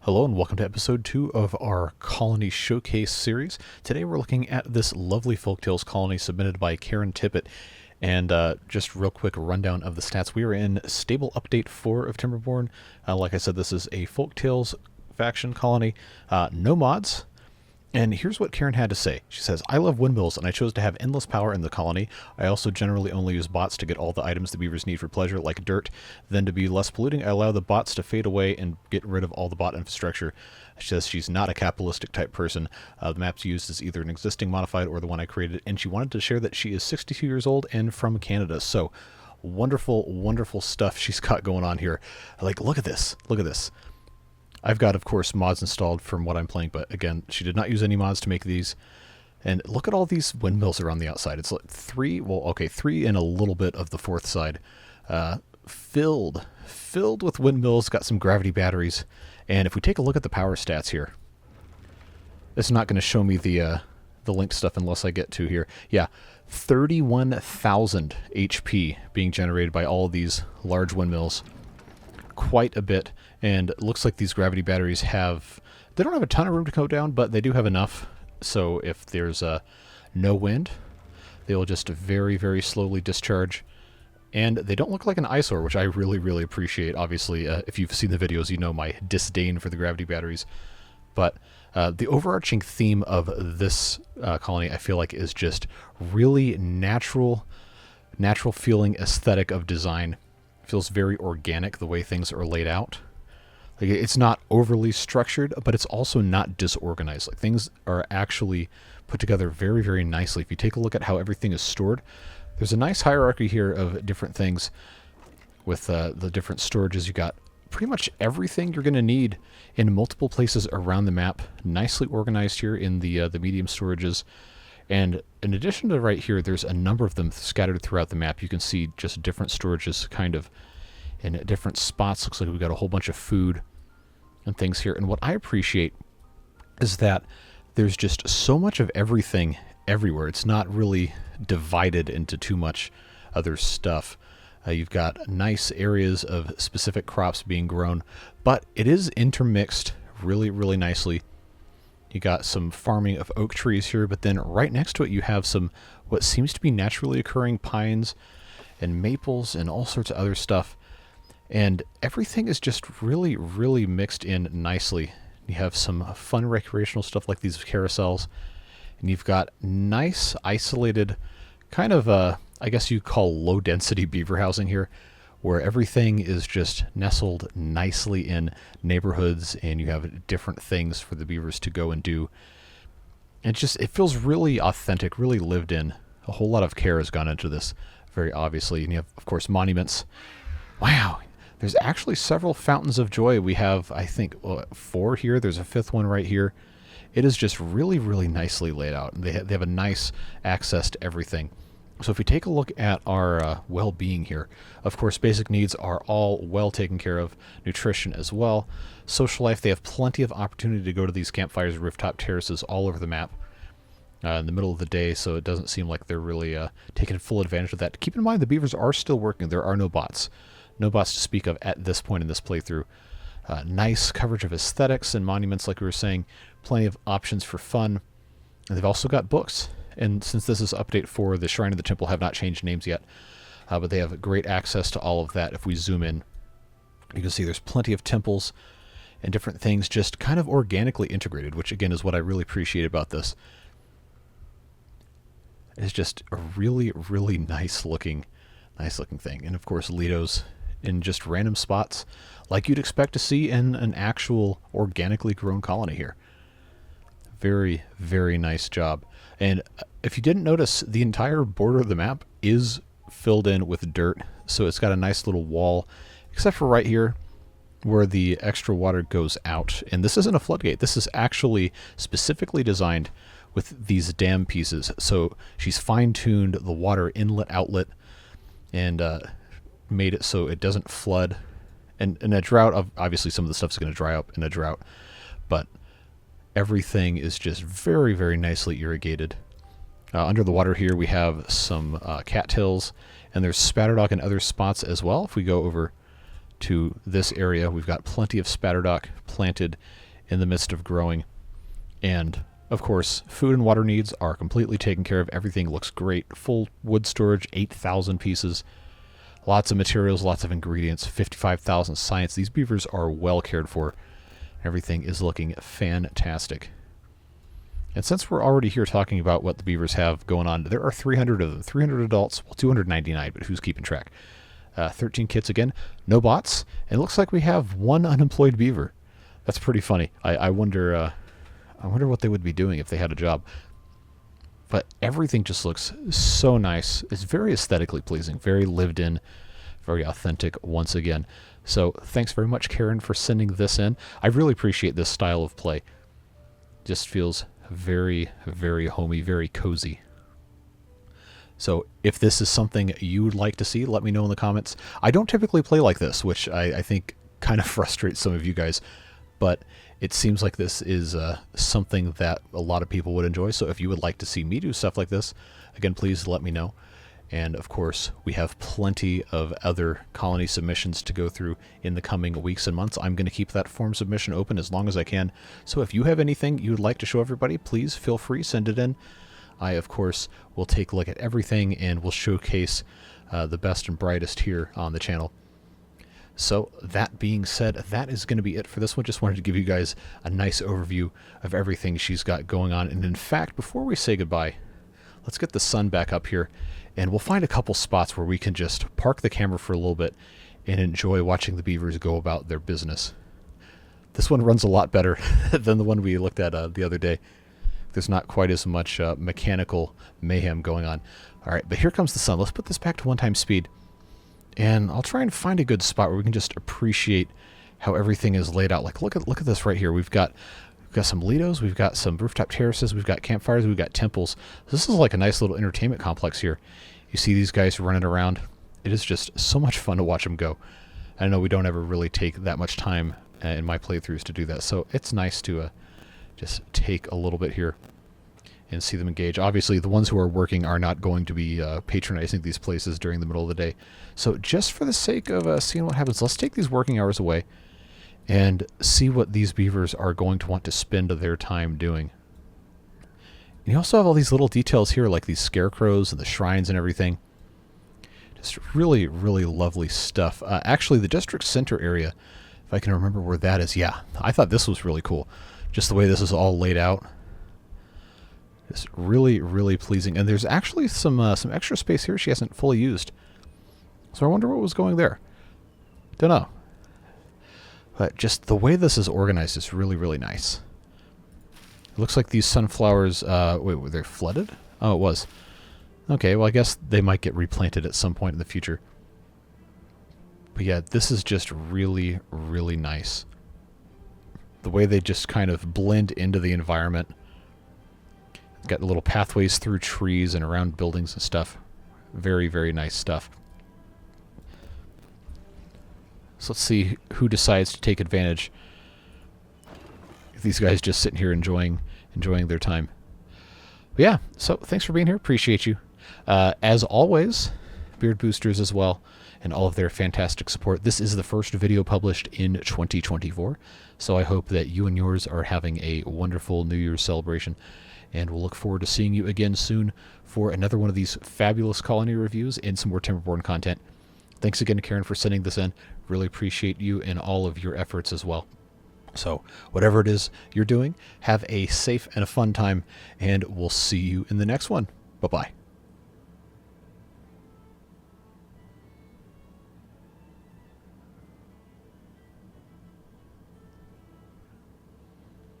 Hello and welcome to episode 2 of our Colony Showcase series. Today we're looking at this lovely Folktails colony submitted by Karen Tippett. And just real quick rundown of the stats. We are in stable update 4 of Timberborn. Like I said, this is a Folktails faction colony. No mods. And here's what Karen had to say. She says, I love windmills and I chose to have endless power in the colony. I also generally only use bots to get all the items the beavers need for pleasure, like dirt. Then to be less polluting, I allow the bots to fade away and get rid of all the bot infrastructure. She says she's not a capitalistic type person. The map's used is either an existing modified or the one I created. And she wanted to share that she is 62 years old and from Canada. So wonderful, wonderful stuff she's got going on here. Like, look at this. Look at this. I've got, of course, mods installed from what I'm playing, but again, she did not use any mods to make these. And look at all these windmills around the outside. It's like three and a little bit of the fourth side. Filled with windmills, got some gravity batteries. And if we take a look at the power stats here, it's not going to show me the link stuff unless I get to here. Yeah, 31,000 HP being generated by all of these large windmills. Quite a bit. And it looks like these gravity batteries they don't have a ton of room to go down, but they do have enough. So if there's no wind, they will just very, very slowly discharge. And they don't look like an eyesore, which I really, really appreciate. Obviously, if you've seen the videos, you know my disdain for the gravity batteries. But the overarching theme of this colony, I feel like, is just really natural feeling aesthetic of design. It feels very organic the way things are laid out. Like, it's not overly structured, but it's also not disorganized. Like, things are actually put together very, very nicely. If you take a look at how everything is stored, there's a nice hierarchy here of different things with the different storages. You got pretty much everything you're going to need in multiple places around the map, nicely organized here in the medium storages. And in addition to right here, there's a number of them scattered throughout the map. You can see just different storages kind of in different spots. Looks like we've got a whole bunch of food and things here. And what I appreciate is that there's just so much of everything everywhere. It's not really divided into too much other stuff. You've got nice areas of specific crops being grown, but it is intermixed really, really nicely. You got some farming of oak trees here, but then right next to it you have some what seems to be naturally occurring pines and maples and all sorts of other stuff. And everything is just really, really mixed in nicely. You have some fun recreational stuff like these carousels. And you've got nice, isolated, kind of, I guess you call low-density beaver housing here, where everything is just nestled nicely in neighborhoods, and you have different things for the beavers to go and do. And it feels really authentic, really lived in. A whole lot of care has gone into this, very obviously. And you have, of course, monuments. Wow! There's actually several fountains of joy. We have, I think, 4 here. There's a 5th one right here. It is just really, really nicely laid out. And they have a nice access to everything. So if we take a look at our well-being here, of course, basic needs are all well taken care of. Nutrition as well. Social life, they have plenty of opportunity to go to these campfires, rooftop terraces all over the map in the middle of the day, so it doesn't seem like they're really taking full advantage of that. Keep in mind, the beavers are still working. There are no bots. No bots to speak of at this point in this playthrough. Nice coverage of aesthetics and monuments, like we were saying. Plenty of options for fun. And they've also got books. And since this is update 4, the Shrine of the Temple have not changed names yet. But they have great access to all of that. If we zoom in, you can see there's plenty of temples and different things just kind of organically integrated, which again is what I really appreciate about this. It's just a really, really nice looking thing. And of course, Lido's in just random spots like you'd expect to see in an actual organically grown colony here. Very, very nice job. And if you didn't notice, the entire border of the map is filled in with dirt, so it's got a nice little wall, except for right here where the extra water goes out. And this isn't a floodgate. This is actually specifically designed with these dam pieces. So she's fine-tuned the water inlet outlet and made it so it doesn't flood. And in a drought, obviously some of the stuff's going to dry up in a drought, but everything is just very, very nicely irrigated. Under the water here we have some cattails, and there's spatterdog in other spots as well. If we go over to this area. We've got plenty of spatterdock planted in the midst of growing. And, of course, food and water needs are completely taken care of. Everything looks great. Full wood storage, 8,000 pieces. Lots of materials, lots of ingredients, 55,000 science. These beavers are well cared for. Everything is looking fantastic. And since we're already here talking about what the beavers have going on, there are 300 of them. 300 adults, well, 299, but who's keeping track? 13 kits again, no bots, and it looks like we have one unemployed beaver. That's pretty funny. I wonder what they would be doing if they had a job. But everything just looks so nice. It's very aesthetically pleasing, very lived in, very authentic once again. So thanks very much, Karen, for sending this in. I really appreciate this style of play. Just feels very, very homey, very cozy. So if this is something you would like to see, let me know in the comments. I don't typically play like this, which I think kind of frustrates some of you guys, but it seems like this is something that a lot of people would enjoy. So if you would like to see me do stuff like this, again, please let me know. And of course, we have plenty of other colony submissions to go through in the coming weeks and months. I'm going to keep that form submission open as long as I can. So if you have anything you would like to show everybody, please feel free, send it in. I, of course, will take a look at everything and will showcase the best and brightest here on the channel. So that being said, that is going to be it for this one. Just wanted to give you guys a nice overview of everything she's got going on. And in fact, before we say goodbye, let's get the sun back up here, and we'll find a couple spots where we can just park the camera for a little bit and enjoy watching the beavers go about their business. This one runs a lot better than the one we looked at the other day. There's not quite as much mechanical mayhem going on. All right, but here comes the sun. Let's put this back to 1x speed, and I'll try and find a good spot where we can just appreciate how everything is laid out. Like, look at this right here. We've got some lidos, we've got some rooftop terraces, we've got campfires, we've got temples. This is like a nice little entertainment complex here. You see these guys running around. It is just so much fun to watch them go. I know we don't ever really take that much time in my playthroughs to do that, so it's nice to just take a little bit here and see them engage. Obviously, the ones who are working are not going to be patronizing these places during the middle of the day. So just for the sake of seeing what happens, let's take these working hours away and see what these beavers are going to want to spend their time doing. And you also have all these little details here, like these scarecrows and the shrines and everything. Just really, really lovely stuff. Actually, the district center area, if I can remember where that is, yeah, I thought this was really cool. Just the way this is all laid out. It's really, really pleasing. And there's actually some extra space here she hasn't fully used. So I wonder what was going there. Don't know. But just the way this is organized is really, really nice. It looks like these sunflowers, wait, were they flooded? Oh, it was. Okay, well, I guess they might get replanted at some point in the future. But yeah, this is just really, really nice. The way they just kind of blend into the environment. Got little pathways through trees and around buildings and stuff. Very, very nice stuff. So let's see who decides to take advantage. These guys just sitting here enjoying their time. But yeah, so thanks for being here. Appreciate you. As always, Beard Boosters as well, and all of their fantastic support. This is the first video published in 2024, so I hope that you and yours are having a wonderful New Year's celebration, and we'll look forward to seeing you again soon for another one of these fabulous colony reviews and some more Timberborn content. Thanks again to Karen for sending this in. Really appreciate you and all of your efforts as well. So whatever it is you're doing, have a safe and a fun time, and we'll see you in the next one. Bye-bye.